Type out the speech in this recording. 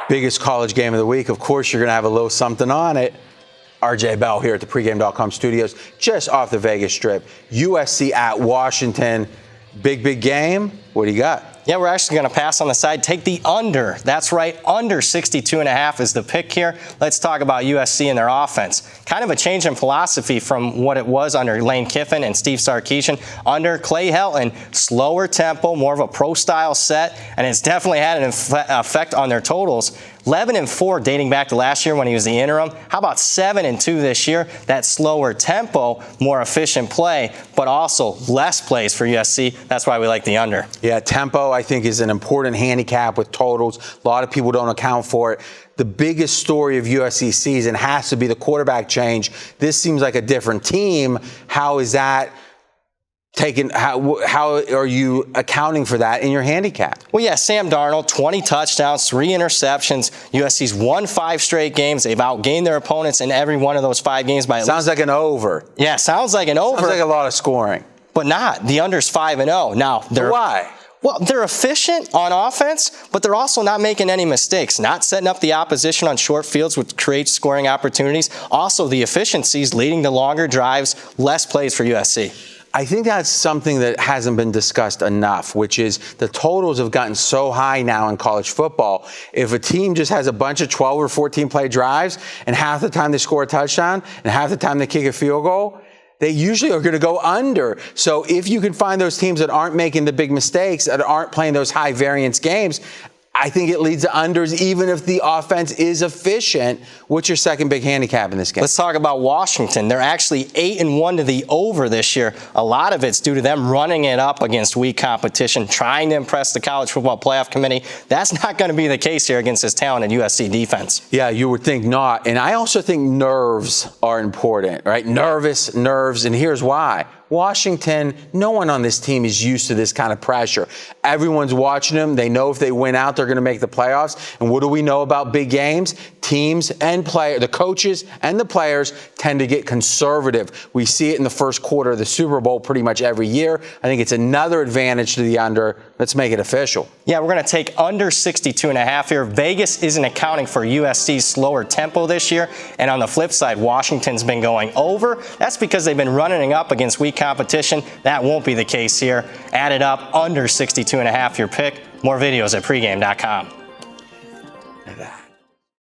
Biggest college game of the week. Of course, you're going to have a little something on it. RJ Bell here at the pregame.com studios, just off the Vegas Strip. USC at Washington. Big game. What do you got? Yeah, we're actually going to pass on the side. Take the under. That's right. Under 62.5 is the pick here. Let's talk about USC and their offense. Kind of a change in philosophy from what it was under Lane Kiffin and Steve Sarkisian. Under Clay Helton, slower tempo, more of a pro-style set, and it's definitely had an effect on their totals. 11-4 dating back to last year when he was the interim. How about 7-2 this year? That slower tempo, more efficient play, but also less plays for USC. That's why we like the under. Yeah, tempo, I think, is an important handicap with totals. A lot of people don't account for it. The biggest story of USC season has to be the quarterback change. This seems like a different team. How is that taken? How are you accounting for that in your handicap? Well, yeah, Sam Darnold, 20 touchdowns, 3 interceptions. USC's won 5 straight games. They've outgained their opponents in every one of those 5 games by Sounds like an over. Yeah, sounds like an over. Sounds like a lot of scoring. But not. The under's 5-0. Now, why? Well, they're efficient on offense, but they're also not making any mistakes, not setting up the opposition on short fields, which creates scoring opportunities. Also, the efficiencies leading to longer drives, less plays for USC. I think that's something that hasn't been discussed enough, which is the totals have gotten so high now in college football. If a team just has a bunch of 12 or 14 play drives and half the time they score a touchdown and half the time they kick a field goal, they usually are going to go under. So if you can find those teams that aren't making the big mistakes, that aren't playing those high variance games, I think it leads to unders even if the offense is efficient. What's your second big handicap in this game? Let's talk about Washington. They're actually 8-1 to the over this year. A lot of it's due to them running it up against weak competition, trying to impress the College Football Playoff Committee. That's not going to be the case here against this talented USC defense. Yeah, you would think not. And I also think nerves are important, right? Nerves, and here's why. Washington, no one on this team is used to this kind of pressure. Everyone's watching them. They know if they win out, they're going to make the playoffs. And what do we know about big games? Teams and the coaches and the players tend to get conservative. We see it in the first quarter of the Super Bowl pretty much every year. I think it's another advantage to the under. Let's make it official. Yeah, we're going to take under 62.5 here. Vegas isn't accounting for USC's slower tempo this year. And on the flip side, Washington's been going over. That's because they've been running up against weak competition. That won't be the case here. Add it up, under 62.5 your pick. More videos at pregame.com.